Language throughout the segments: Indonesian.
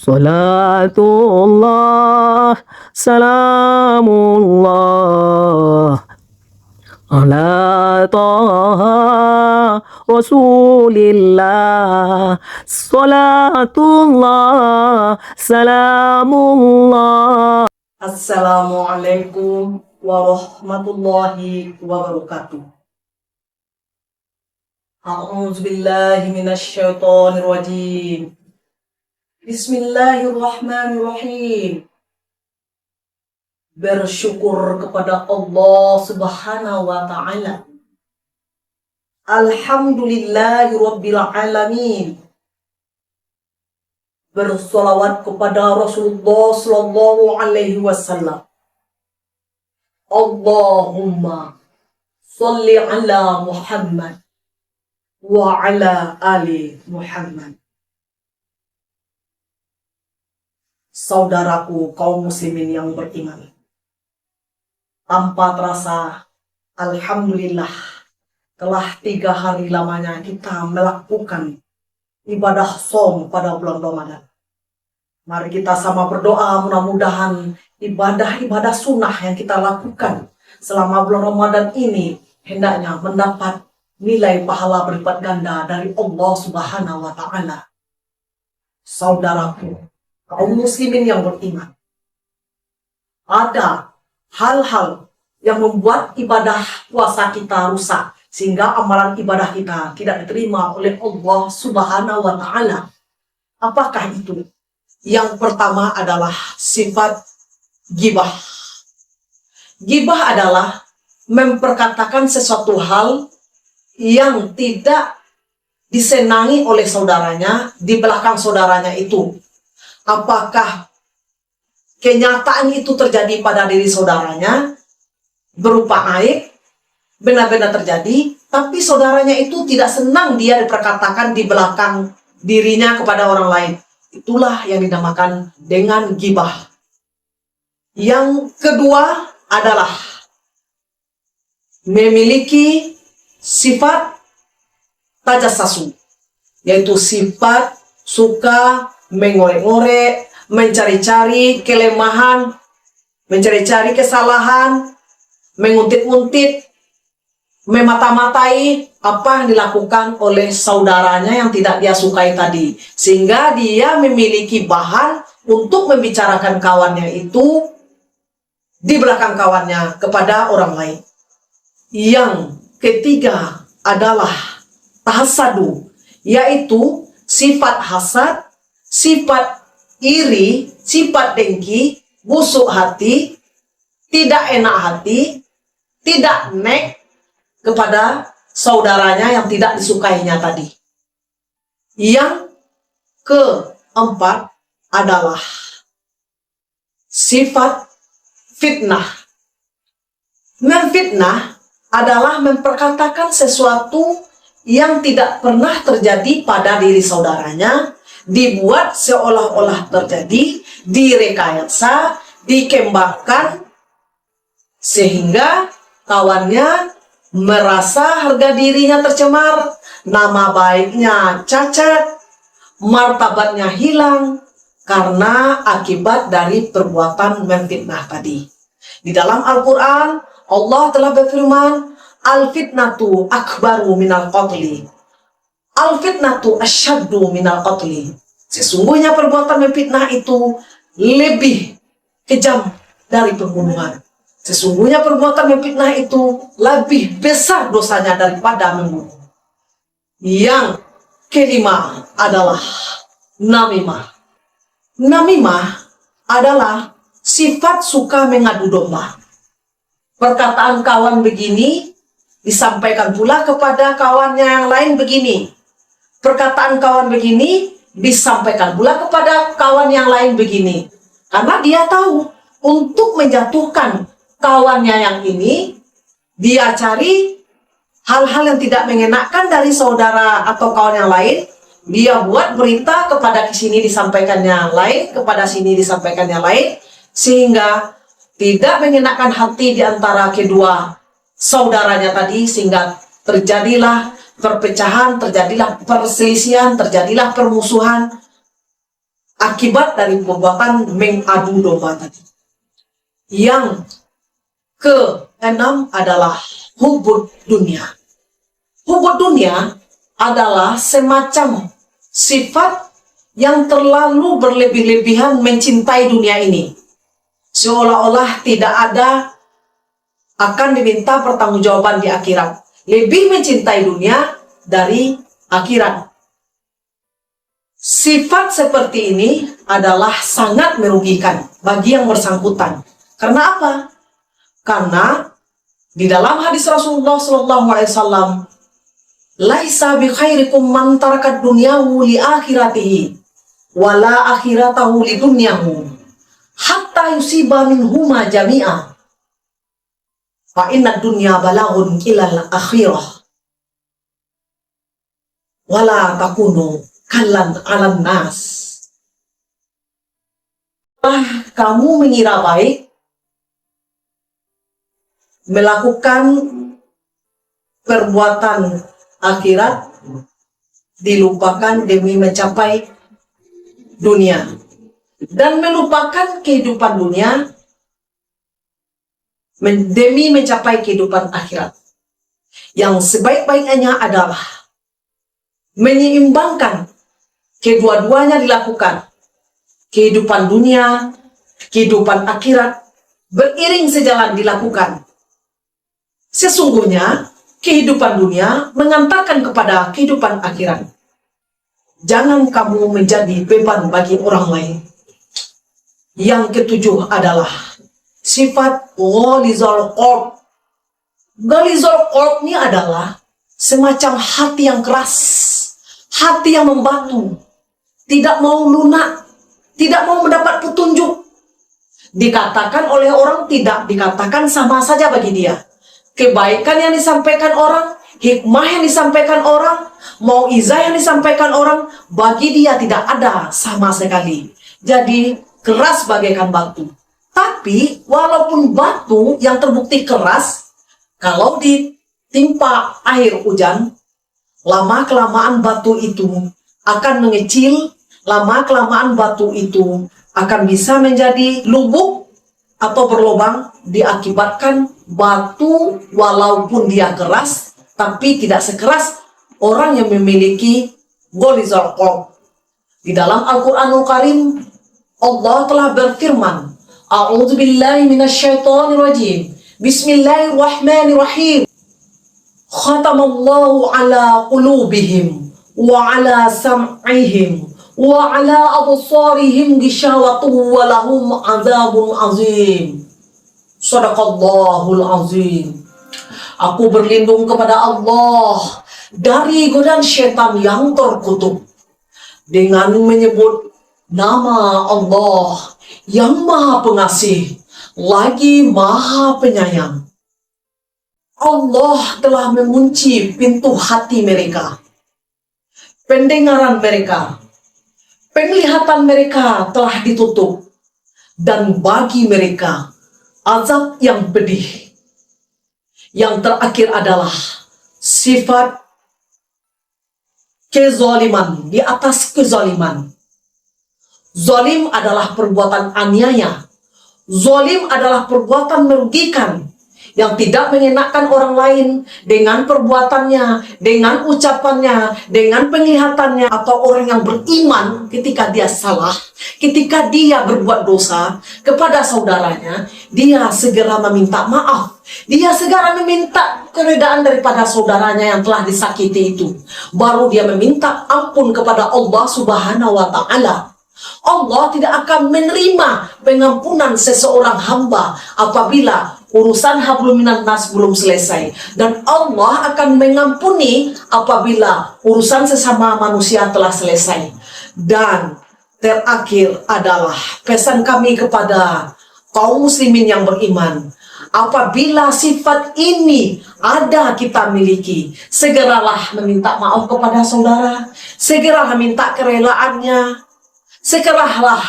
Salatullah, salamullah, ala taha rasulillah. Salatullah, salamullah. Assalamualaikum warahmatullahi wabarakatuh. A'udzubillahi minasyaitonirrajim. Bismillahirrahmanirrahim. Bersyukur kepada Allah Subhanahu wa ta'ala. Alhamdulillahi rabbil alamin. Bersolawat kepada Rasulullah sallallahu alaihi wasallam. Allahumma sholli ala Muhammad wa ala ali Muhammad. Saudaraku kaum muslimin yang beriman, tanpa terasa, alhamdulillah, telah 3 hari lamanya kita melakukan ibadah som pada bulan Ramadan. Mari kita sama berdoa, mudah-mudahan ibadah-ibadah sunnah yang kita lakukan selama bulan Ramadan ini hendaknya mendapat nilai pahala berlipat ganda dari Allah Subhanahu wa ta'ala. Saudaraku kaum muslimin yang beriman, ada hal-hal yang membuat ibadah puasa kita rusak, sehingga amalan ibadah kita tidak diterima oleh Allah Subhanahu wa ta'ala. Apakah itu? Yang pertama adalah sifat ghibah. Ghibah adalah memperkatakan sesuatu hal yang tidak disenangi oleh saudaranya di belakang saudaranya itu. Apakah kenyataan itu terjadi pada diri saudaranya berupa aib, benar-benar terjadi, tapi saudaranya itu tidak senang dia diperkatakan di belakang dirinya kepada orang lain. Itulah yang dinamakan dengan ghibah. Yang kedua adalah memiliki sifat tajassasu, yaitu sifat suka mengorek-ngorek, mencari-cari kelemahan, mencari-cari kesalahan, menguntit-untit, memata-matai apa yang dilakukan oleh saudaranya yang tidak dia sukai tadi, sehingga dia memiliki bahan untuk membicarakan kawannya itu di belakang kawannya kepada orang lain. Yang ketiga adalah tahasadu, yaitu sifat hasad, sifat iri, sifat dengki, busuk hati, tidak enak hati, tidak nek kepada saudaranya yang tidak disukainya tadi. Yang keempat adalah sifat fitnah. Memfitnah adalah memperkatakan sesuatu yang tidak pernah terjadi pada diri saudaranya, dibuat seolah-olah terjadi, direkayasa, dikembangkan, sehingga kawannya merasa harga dirinya tercemar, nama baiknya cacat, martabatnya hilang, karena akibat dari perbuatan memfitnah tadi. Di dalam Al-Quran, Allah telah berfirman, Al-fitnatu akbaru minal qatli. Al-fitnatu asyaddu minal qatli. Sesungguhnya perbuatan memfitnah itu lebih kejam dari pembunuhan. Sesungguhnya perbuatan memfitnah itu lebih besar dosanya daripada membunuh. Yang kelima adalah namimah. Namimah adalah sifat suka mengadu domba. Perkataan kawan begini disampaikan pula kepada kawannya yang lain begini. Perkataan kawan begini disampaikan pula kepada kawan yang lain begini. Karena dia tahu untuk menjatuhkan kawannya yang ini, dia cari hal-hal yang tidak mengenakan dari saudara atau kawan yang lain. Dia buat berita kepada sini disampaikan yang lain, kepada sini disampaikan yang lain, sehingga tidak mengenakan hati di antara kedua saudaranya tadi, sehingga terjadilah perpecahan, terjadilah perselisihan, terjadilah permusuhan. akibat dari perbuatan mengadu domba tadi. Yang keenam adalah hubud dunia. Hubud dunia adalah semacam sifat yang terlalu berlebih-lebihan mencintai dunia ini. Seolah-olah tidak ada akan diminta pertanggungjawaban di akhirat. Lebih mencintai dunia dari akhirat. Sifat seperti ini adalah sangat merugikan bagi yang bersangkutan. Karena apa? Karena di dalam hadis Rasulullah SAW, laisa bi khairikum man tarakat dunyahu li akhiratihi wala akhiratahu li dunyahu hatta yusiba minhuma jami'a. Fa inna dunya balaghun ilal akhirah wala takunu kallan alan nas. Kamu mengira baik melakukan perbuatan akhirat, dilupakan demi mencapai dunia, dan melupakan kehidupan dunia demi mencapai kehidupan akhirat. Yang sebaik-baiknya adalah menyeimbangkan kedua-duanya dilakukan. Kehidupan dunia, kehidupan akhirat beriring sejalan dilakukan. Sesungguhnya kehidupan dunia mengantarkan kepada kehidupan akhirat. Jangan kamu menjadi beban bagi orang lain. Yang ketujuh adalah sifat ghalizul qalb. Ghalizul qalb ini adalah semacam hati yang keras, hati yang membatu, tidak mau lunak, tidak mau mendapat petunjuk. Dikatakan oleh orang, tidak dikatakan, sama saja bagi dia. Kebaikan yang disampaikan orang, hikmah yang disampaikan orang, mauizah yang disampaikan orang, bagi dia tidak ada sama sekali. Jadi keras bagaikan batu. Tapi walaupun batu yang terbukti keras, kalau ditimpa air hujan, lama-kelamaan batu itu akan mengecil, lama-kelamaan batu itu akan bisa menjadi lubuk atau berlubang, diakibatkan batu walaupun dia keras, tapi tidak sekeras orang yang memiliki ghalizul qalb. Di dalam Al-Quranul Karim, Allah telah berfirman, A'udzubillahi minasyaitonirrajim. Bismillahirrahmanirrahim. Khatamallahu ala qulubihim wa ala sam'ihim wa ala absarihim ghishawatun wa lahum adzabun azim. Shadaqallahul azim. Aku berlindung kepada Allah dari godaan syaitan yang terkutuk dengan menyebut nama Allah yang Maha Pengasih lagi Maha Penyayang. Allah telah mengunci pintu hati mereka, pendengaran mereka, penglihatan mereka telah ditutup, dan bagi mereka azab yang pedih. Yang terakhir adalah sifat kezaliman di atas kezaliman. Zalim adalah perbuatan aniaya. Zalim adalah perbuatan merugikan yang tidak mengenakan orang lain dengan perbuatannya, dengan ucapannya, dengan penglihatannya. Atau orang yang beriman ketika dia salah, ketika dia berbuat dosa kepada saudaranya, dia segera meminta maaf. Dia segera meminta keredaan daripada saudaranya yang telah disakiti itu. Baru dia meminta ampun kepada Allah Subhanahu wa Ta'ala. Allah tidak akan menerima pengampunan seseorang hamba apabila urusan hablum minan nas belum selesai, dan Allah akan mengampuni apabila urusan sesama manusia telah selesai. Dan terakhir adalah pesan kami kepada kaum muslimin yang beriman, apabila sifat ini ada kita miliki, segeralah meminta maaf kepada saudara, segeralah minta kerelaannya, segeralah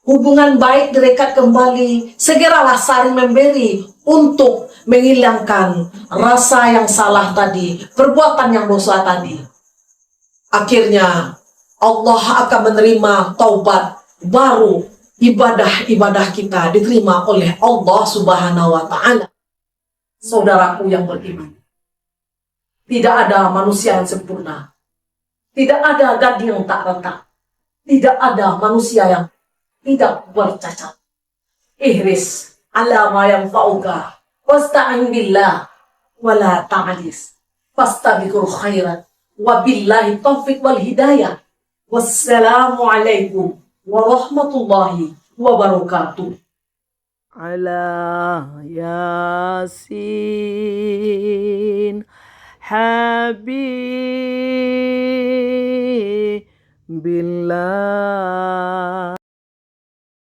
hubungan baik direkat kembali, segeralah saling memberi untuk menghilangkan rasa yang salah tadi, perbuatan yang dosa tadi. Akhirnya Allah akan menerima taubat baru ibadah-ibadah kita diterima oleh Allah Subhanahu wa Ta'ala. Saudaraku yang beriman, tidak ada manusia yang sempurna, tidak ada gading yang tak retak, tidak ada manusia yang tidak bercacat. Ihris ala ma yanfa'uka wasta'in billah wala ta'ajis fastabiqul khairat wa billahi taufiq wal hidayah. Wassalamu alaikum warahmatullahi wabarakatuh. على ياسين حبيب الله